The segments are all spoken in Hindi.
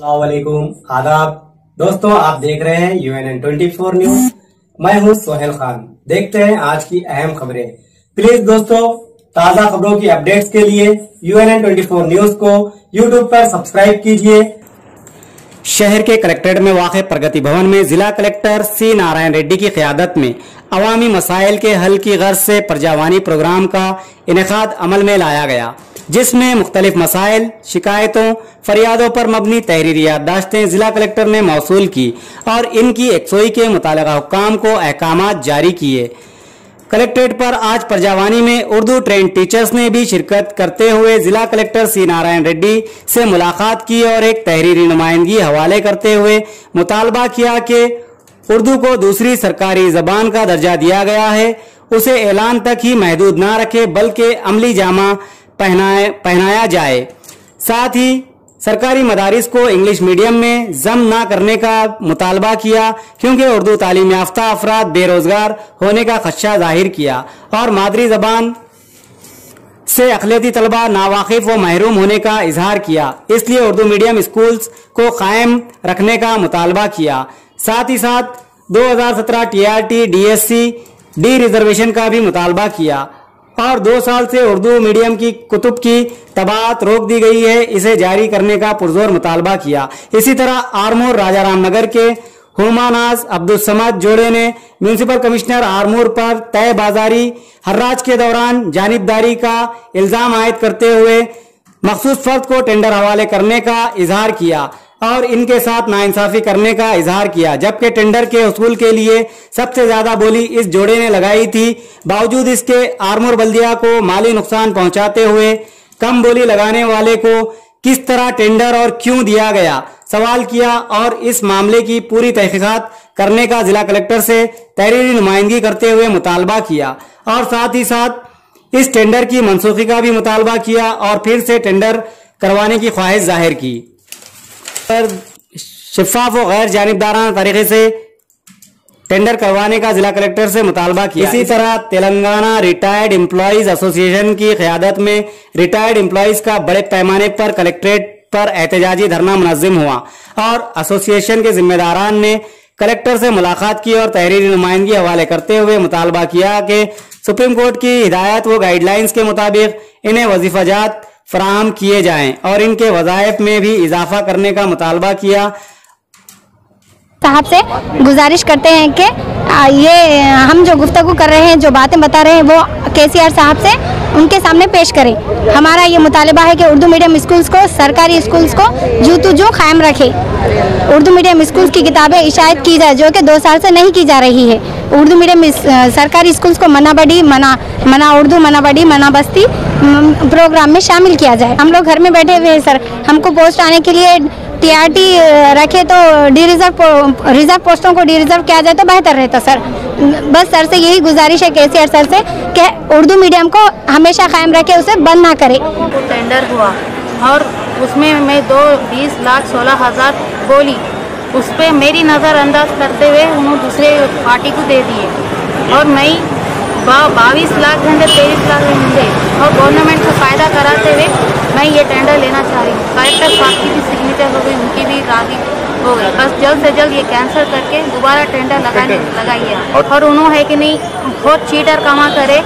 अस्सलाम वालेकुम, आदाब दोस्तों, आप देख रहे हैं UNN24 न्यूज। मैं हूं सोहेल खान। देखते हैं आज की अहम खबरें। प्लीज दोस्तों, ताजा खबरों की अपडेट्स के लिए UNN24 न्यूज को यूट्यूब पर सब्सक्राइब कीजिए। शहर के कलेक्ट्रेट में वाक़ प्रगति भवन में जिला कलेक्टर सी नारायण रेड्डी की क़यादत में अवामी मसाइल के हल की गर्ज से प्रजावानी प्रोग्राम का इनेकाद अमल में लाया गया, जिसमें मुख्तलिफ मसाइल, शिकायतों, फरियादों पर मबनी तहरीरी याददाश्तें जिला कलेक्टर ने मौसूल की और इनकी यकसोई के मुतालिका हुक्काम को अहकामात जारी किए। कलेक्ट्रेट पर आज प्रजावानी में उर्दू ट्रेन टीचर्स ने भी शिरकत करते हुए जिला कलेक्टर सी नारायण रेड्डी से मुलाकात की और एक तहरीरी नुमाइंदगी हवाले करते हुए मुतालबा किया कि उर्दू को दूसरी सरकारी जबान का दर्जा दिया गया है, उसे ऐलान तक ही महदूद न रखे बल्कि अमली जामा पहनाया जाए। साथ ही सरकारी मदारिस को इंग्लिश मीडियम में जम ना करने का मुतालबा किया, क्योंकि उर्दू तालीम याफ्ता अफराद बेरोजगार होने का खदशा जाहिर किया और मादरी जबान से अक़लियती तलबा नावाकिफ व महरूम होने का इजहार किया, इसलिए उर्दू मीडियम स्कूल्स को कायम रखने का मुतालबा किया। साथ ही साथ 2017 TRT DSC डी रिजर्वेशन का भी मुतालबा किया और 2 साल से उर्दू मीडियम की कुतुब की तबाअत रोक दी गई है, इसे जारी करने का पुरजोर मुतालबा किया। इसी तरह आरमूर राजाराम नगर के हुमानाज अब्दुल समद जोड़े ने म्यूनिसिपल कमिश्नर आरमूर पर तय बाजारी हर्राज के दौरान जानिबदारी का इल्जाम आयद करते हुए मखसूस फर्द को टेंडर हवाले करने का इजहार किया और इनके साथ नाइंसाफी करने का इजहार किया, जबकि टेंडर के उसूल के लिए सबसे ज्यादा बोली इस जोड़े ने लगाई थी। बावजूद इसके आरमूर बल्दिया को माली नुकसान पहुंचाते हुए कम बोली लगाने वाले को किस तरह टेंडर और क्यों दिया गया सवाल किया और इस मामले की पूरी तहकीकात करने का जिला कलेक्टर से तहरीरी नुमाइंदगी करते हुए मुतालबा किया और साथ ही साथ इस टेंडर की मनसूखी का भी मुतालबा किया और फिर से टेंडर करवाने की ख्वाहिश जाहिर की। शिफाफ व गैर जानिबदाराना तरीके से टेंडर करवाने का जिला कलेक्टर से मुतालबा किया। इसी तरह तेलंगाना रिटायर्ड एम्प्लॉइज एसोसिएशन की क़यादत में रिटायर्ड एम्प्लॉइज का बड़े पैमाने पर कलेक्ट्रेट पर एहतजाजी धरना मुनज़्ज़म हुआ और एसोसिएशन के जिम्मेदारान ने कलेक्टर से मुलाकात की और तहरीरी नुमाइंदगी हवाले करते हुए मुतालबा किया कि सुप्रीम कोर्ट की हिदायत व गाइडलाइंस के मुताबिक इन्हें वजीफाजात फराहम किए जाएं और इनके वज़ाइफ में भी इजाफा करने का मुतालबा किया। साहब से गुजारिश करते हैं कि ये हम जो गुफ्तगू कर रहे हैं, जो बातें बता रहे हैं, वो KCR साहब से उनके सामने पेश करें। हमारा ये मुतालबा है कि उर्दू मीडियम स्कूल्स को, सरकारी स्कूल्स को जू कायम रखे। उर्दू मीडियम स्कूल्स की किताबें इशायत की जाए, जो कि 2 साल से नहीं की जा रही है। उर्दू मीडियम सरकारी स्कूल्स को मना उर्दू, मना बड़ी, मना बस्ती प्रोग्राम में शामिल किया जाए। हम लोग घर में बैठे हुए हैं सर, हमको पोस्ट आने के लिए TRT रखे तो रिजर्व पोस्टों को रिजर्व किया जाए तो बेहतर रहता सर। बस सर से यही गुजारिश है KCR सर से कि उर्दू मीडियम को हमेशा कायम रखे, उसे बंद ना करे। टेंडर हुआ और उसमें मैं 20,16,000 बोली, उस पर मेरी नज़रअंदाज करते हुए उन्होंने दूसरे पार्टी को दे दिए और मैं 22 लाख घंटे 23 लाख घंटे और गवर्नमेंट को फ़ायदा कराते हुए मैं ये टेंडर लेना चाह रही हूँ। कलेक्टर साहब की भी सिग्नेचर हो गई, उनकी भी राजी हो गई। बस जल्द से जल्द ये कैंसिल करके दोबारा टेंडर लगाइए। और उन्होंने है कि नहीं बहुत चीटर कमा करे,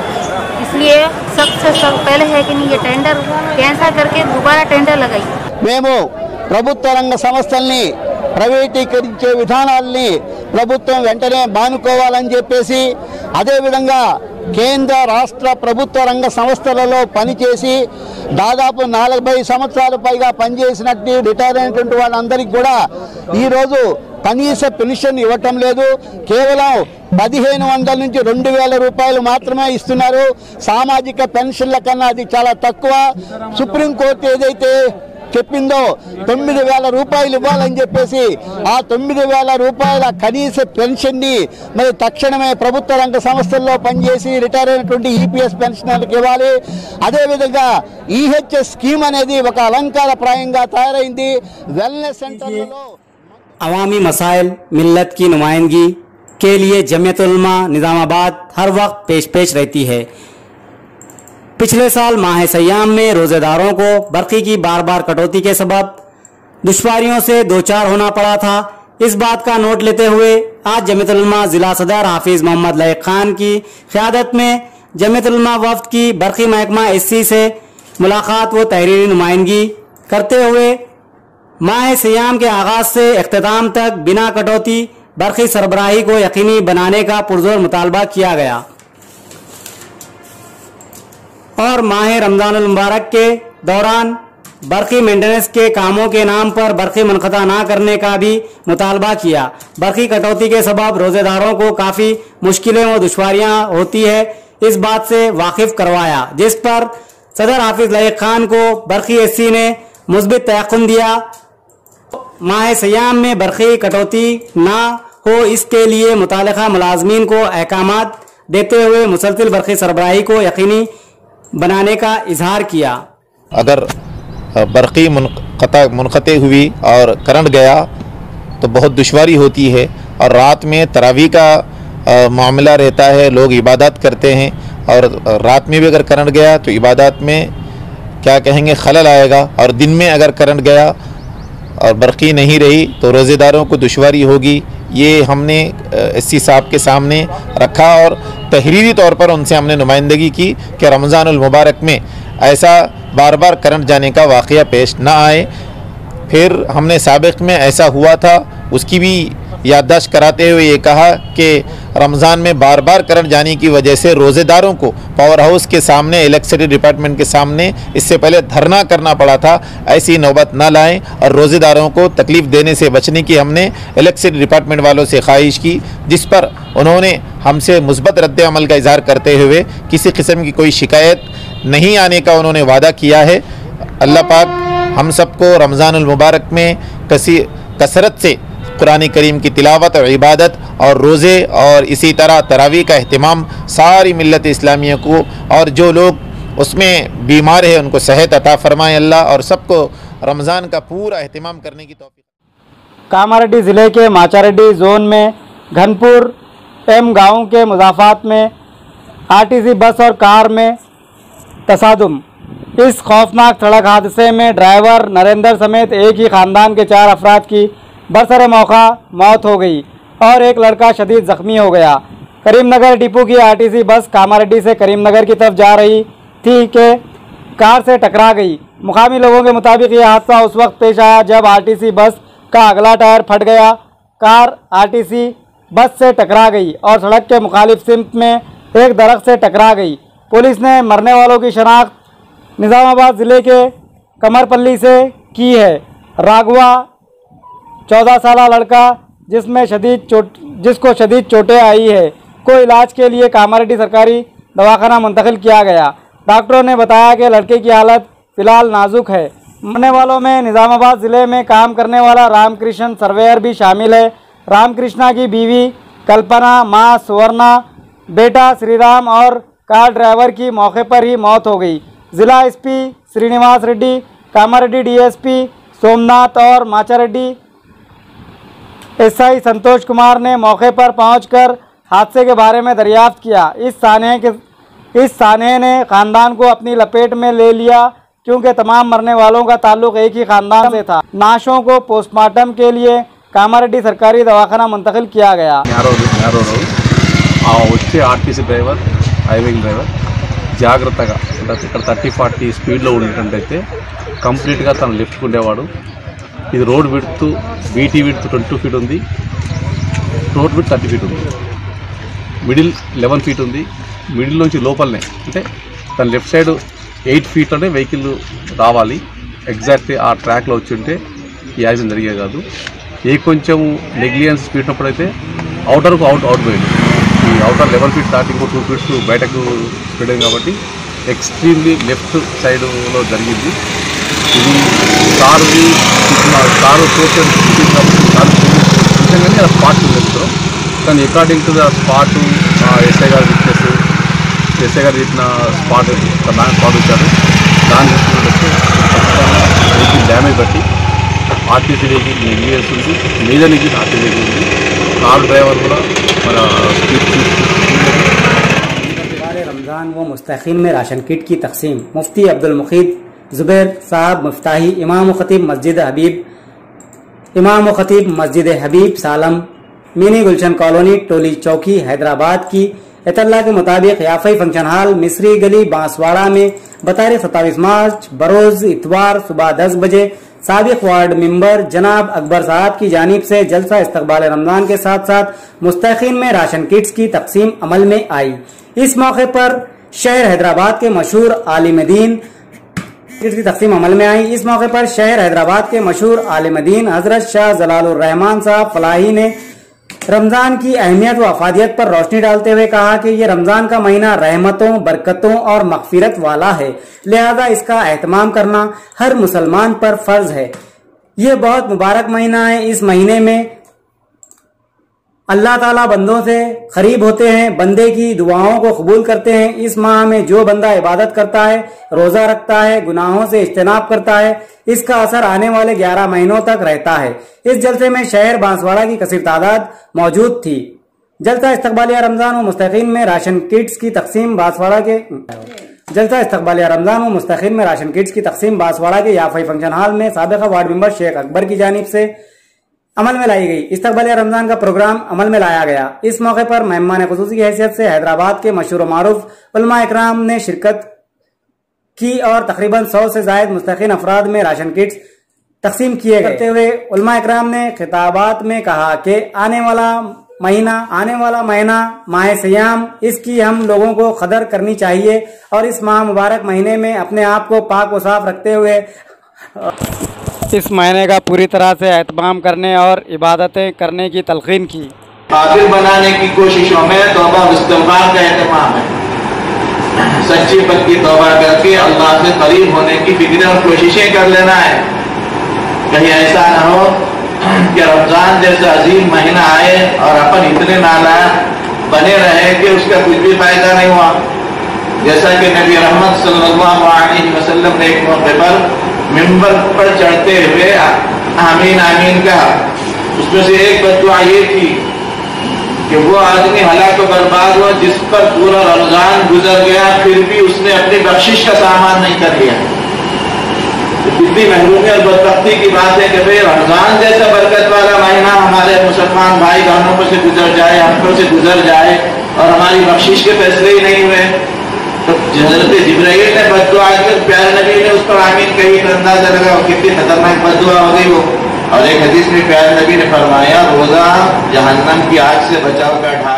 इसलिए सबसे पहले है कि नहीं ये टेंडर कैंसिल करके दोबारा टेंडर लगाइए। మేము ప్రభుత్వ రంగ సంస్థల్ని ప్రైవేటీకరించే విధానాల్ని ప్రభుత్వం వెంటనే మానుకోవాలని చెప్పేసి, అదేవిధంగా కేంద్ర రాష్ట్ర ప్రభుత్వ రంగ సంస్థలలో పనిచేసి దాదాపు 40 సంవత్సరాల పైగా పనిచేసినట్టు రిటైర్ అయినటువంటి వాళ్ళందరికీ కూడా ఈరోజు కనీస పెన్షన్ ఇవ్వటం లేదు. కేవలం 1,500 నుంచి 2,000 రూపాయలు మాత్రమే ఇస్తున్నారు. సామాజిక పెన్షన్ల కన్నా అది చాలా తక్కువ. సుప్రీంకోర్టు ఏదైతే చెప్పిందో 9,000 రూపాయలు ఇవ్వాలని చెప్పేసి ఆ 9,000 రూపాయల కనీస పెన్షన్ని మరి తక్షణమే ప్రభుత్వ రంగ సంస్థల్లో పనిచేసి రిటైర్ అయినటువంటి EPS పెన్షనర్లకు ఇవ్వాలి. అదేవిధంగా EHS స్కీమ్ అనేది ఒక అలంకారప్రాయంగా తయారైంది. వెల్నెస్ సెంటర్లలో अवामी मसाइल मिल्लत की नुमाइंदगी के लिए जमीयतुल उलमा निज़ामाबाद हर वक्त पेश रहती है। पिछले साल माह सयाम में रोज़ेदारों को बरक़ी की बार बार कटौती के सबब दुश्वारियों से दो चार होना पड़ा था। इस बात का नोट लेते हुए आज जमीयत उलमा जिला सदर हाफिज मोहम्मद लाइक खान की क़यादत में जमीयत उलमा वफ्द की बरकी महकमा एससी से मुलाकात व तहरीरी नुमाइंदगी करते हुए माह सियाम के आगाज से इख्तिताम तक बिना कटौती बरकी सरबराही को यकीनी बनाने का पुरजोर मुतालबा किया गया और माह रमजानुल मुबारक के दौरान बरकी मेंटेनेंस के कामों के नाम पर बरकी मुनक़ता न करने का भी मुतालबा किया। बरकी कटौती के सबब रोजेदारों को काफ़ी मुश्किलें व दुश्वारियां होती है, इस बात से वाकिफ करवाया, जिस पर सदर हाफिज लाइक खान को बरकी एससी ने मुस्बित तयक़ुन दिया। माह सियाम में बरकी कटौती ना हो इसके लिए मुतालिका मुलाजमीन को अहकामात देते हुए मुसलसिल बरकी सरबराही को यकीनी बनाने का इजहार किया। अगर बरक़ी मुनक़ते हुई और करंट गया तो बहुत दुश्वारी होती है और रात में तरावी का मामला रहता है, लोग इबादत करते हैं और रात में भी अगर करंट गया तो इबादत में क्या कहेंगे खलल आएगा और दिन में अगर करंट गया और बरक़ी नहीं रही तो रोज़ेदारों को दुश्वारी होगी। ये हमने एससी साहब के सामने रखा और तहरीरी तौर पर उनसे हमने नुमाइंदगी की कि रमज़ानुल मुबारक में ऐसा बार बार करंट जाने का वाक़या पेश ना आए। फिर हमने साबिक़ में ऐसा हुआ था उसकी भी याददाश्त कराते हुए ये कहा कि रमज़ान में बार बार करंट जाने की वजह से रोज़ेदारों को पावर हाउस के सामने इलेक्ट्रिसिटी डिपार्टमेंट के सामने इससे पहले धरना करना पड़ा था। ऐसी नौबत ना लाएं और रोज़ेदारों को तकलीफ़ देने से बचने की हमने इलेक्ट्रिसिटी डिपार्टमेंट वालों से ख्वाहिश की, जिस पर उन्होंने हमसे मुस्बत रद्द अमल का इजहार करते हुए किसी किस्म की कोई शिकायत नहीं आने का उन्होंने वादा किया है। अल्लाह पाक हम सबको रमज़ानुल मुबारक में कसरत से कुरान करीम की तिलावत और इबादत और रोज़े और इसी तरह तरावी का अहतमाम सारी मिल्लत इस्लामिया को और जो लोग उसमें बीमार है उनको सेहत अता फरमाए अल्लाह और सबको रमज़ान का पूरा अहतमाम करने की तौफीक। कामारेड्डी ज़िले के माचारेड्डी जोन में घनपुर एम गाँव के मुजाफात में आरटीसी बस और कार में तसादुम। इस खौफनाक सड़क हादसे में ड्राइवर नरेंद्र समेत एक ही ख़ानदान के 4 अफराद की बरसरे मौका मौत हो गई और एक लड़का शदीद ज़ख्मी हो गया। करीमनगर डिपो की आरटीसी बस कामारेड्डी से करीमनगर की तरफ जा रही थी कि कार से टकरा गई। मुकामी लोगों के मुताबिक ये हादसा उस वक्त पेश आया जब आरटीसी बस का अगला टायर फट गया। कार आरटीसी बस से टकरा गई और सड़क के मुखालिफ सिमत में एक दरख्त से टकरा गई। पुलिस ने मरने वालों की शनाख्त निज़ामाबाद ज़िले के कमरपल्ली से की है। राघवा 14 साल लड़का जिसको शदीद चोटें आई है को इलाज के लिए कामारेड्डी सरकारी दवाखाना मुंतकिल किया गया। डॉक्टरों ने बताया कि लड़के की हालत फ़िलहाल नाजुक है। मरने वालों में निज़ामाबाद ज़िले में काम करने वाला रामकृष्ण सर्वेयर भी शामिल है। रामकृष्णा की बीवी कल्पना, माँ सुवर्णा, बेटा श्रीराम और कार ड्राइवर की मौके पर ही मौत हो गई। ज़िला एसपी श्रीनिवास रेड्डी, कामारेड्डी डीएसपी सोमनाथ और माचारेड्डी एसआई संतोष कुमार ने मौके पर पहुंचकर हादसे के बारे में दरियाफ्त किया। इस सानहे ने ख़ानदान को अपनी लपेट में ले लिया क्योंकि तमाम मरने वालों का ताल्लुक एक ही ख़ानदान से था। नाशों को पोस्टमार्टम के लिए कामारेड्डी सरकारी दवाखाना मुंतकिल किया गया। వచ్చే ఆర్టీసీ డ్రైవర్ హైవేయింగ్ డ్రైవర్ జాగ్రత్తగా ఇక్కడ 30-40 స్పీడ్లో ఉన్నట్టయితే కంప్లీట్గా తను లెఫ్ట్కి ఉండేవాడు. ఇది road width BT width 22 feet ఉంది, రోడ్ విడ్త్ 30 ఫీట్ ఉంది, మిడిల్ 11 ఫీట్ ఉంది. మిడిల్ నుంచి లోపలనే అంటే తన లెఫ్ట్ సైడ్ 8 ఫీట్లోనే వెహికల్ రావాలి. ఎగ్జాక్ట్లీ ఆ ట్రాక్లో వచ్చి ఉంటే ఈ యాక్సిడెంట్ జరిగేది కాదు. ఏ కొంచెం నెగ్లిజెన్స్ స్పీడ్ ఉన్నప్పుడైతే అవుటర్కు అవుట్ పోయింది. ఈ అవుటర్ 11 ఫీట్ దాటి ఇంకో 2 ఫీట్స్ బయటకు స్ప్రెడ్ అయింది కాబట్టి ఎక్స్ట్రీమ్లీ లెఫ్ట్ సైడ్లో జరిగింది. ఇది కారు సోషల్ నిజంగానే ఆ స్పాట్ చెప్తారు. కానీ according to the spot SI గారు చెప్పిన స్పాట్ స్పాట్ వచ్చారు. దాని వెహికల్ డ్యామేజ్ బట్టి ఆర్టీసీ వెహికల్ నెగ్లిజెన్స్ ఉంది, మేజర్ నెగ్లిజెన్స్ ఆర్టీసీ వెహికల్ ఉంది. कार ड्राइवर కూడా మన रमज़ान व मुस्तकीन में राशन किट की तकसीम। मुफ्ती अब्दुल मुकीद ज़ुबैर साहब मुफ्ताही इमाम व खतीब मस्जिद हबीब इमाम व खतीब मस्जिद हबीब सालम मिनी गुलशन कॉलोनी टोली चौकी हैदराबाद की इतला के मुताबिक याफई फंक्शन हॉल मिस्री गली बांसवाड़ा में बतारीख 27 मार्च बरोज इतवार सुबह 10 बजे साबिक वार्ड मेंबर जनाब अकबर साहब की जानिब से जलसा इस्तकबाल रमजान के साथ साथ मुस्तकीन में राशन किट्स की तकसीम अमल में आई। इस मौके पर शहर हैदराबाद के मशहूर आलिम दीन की तकसीम अमल में आई। इस मौके पर शहर हैदराबाद के मशहूर आलिम दीन हजरत शाह जलालुर रहमान साहब फलाही ने रमजान की अहमियत व अफादियत पर रोशनी डालते हुए कहा कि ये रमजान का महीना रहमतों, बरकतों और मगफिरत वाला है, लिहाजा इसका एहतमाम करना हर मुसलमान पर फर्ज है। ये बहुत मुबारक महीना है। इस महीने में अल्लाह ताला बंदों से करीब होते हैं, बंदे की दुआओं को कबूल करते हैं। इस माह में जो बंदा इबादत करता है, रोजा रखता है, गुनाहों से इज्तनाब करता है, इसका असर आने वाले 11 महीनों तक रहता है। इस जलसे में शहर बांसवाड़ा की कसीर तादाद मौजूद थी। जलसा इस्तकबालिया रमजान व मुस्तकीन में राशन किट्स की तकसीम बांसवाड़ा के याफई फंक्शन हॉल में साबिका वार्ड मेंबर शेख अकबर की जानिब से अमल में लाई गई। इस्तकबालिया रमजान का प्रोग्राम अमल में लाया गया। इस मौके पर मेहमान खुसूसी की हैसियत से हैदराबाद के मशहूर मारूफ उलमा इकराम ने शिरकत की और तकरीबन 100 से जायद मुस्तकीन अफराद में राशन किट्स तकसीम किए गए। करते हुए उलमा इकराम ने खिताबात में कहा कि आने वाला महीना माह सियाम, इसकी हम लोगों को कदर करनी चाहिए और इस माह मुबारक महीने में अपने आप को पाक व साफ रखते हुए इस महीने का पूरी तरह से एहतमाम करने और इबादतें करने की तलकीन की। काबिल बनाने की कोशिशों में तौबा व इस्तिग़फ़ार का एहतमाम है। सच्ची पक्की तौबा करके अल्लाह से करीब होने की फिक्र और कोशिशें कर लेना है। कहीं ऐसा न हो कि रमजान जैसा अजीम महीना आए और अपन इतने नालायक बने रहे कि उसका कुछ भी फायदा नहीं हुआ। जैसा कि नबी रहमत सल्लल्लाहु अलैहि वसल्लम ने एक मौके पर मिंबर पर चढ़ते हुए आमीन आमीन कहा। उसमें से एक बद्दुआ ये थी कि वो आदमी हलाक बर्बाद हुआ जिस पर पूरा रमजान गुजर गया फिर भी उसने अपनी बख्शिश का सामान नहीं कर लिया। तो कितनी महरूमी और बदबख्ती की बात है कि भाई रमजान जैसा बरकत वाला महीना हमारे मुसलमान भाई बहनों पर से गुजर जाए, हम पर से गुजर जाए और हमारी बख्शिश के फैसले ही नहीं हुए। तो हज़रत जिब्राइल ने बद्दुआ की, प्यारे नबी ने उस पर आमीन कही तो अंदाजा लगा कितनी खतरनाक बद्दुआ हो गई वो। और एक हदीस में प्यारे नबी ने फरमाया रोजा जहन्नम की आग से बचाव का ढाल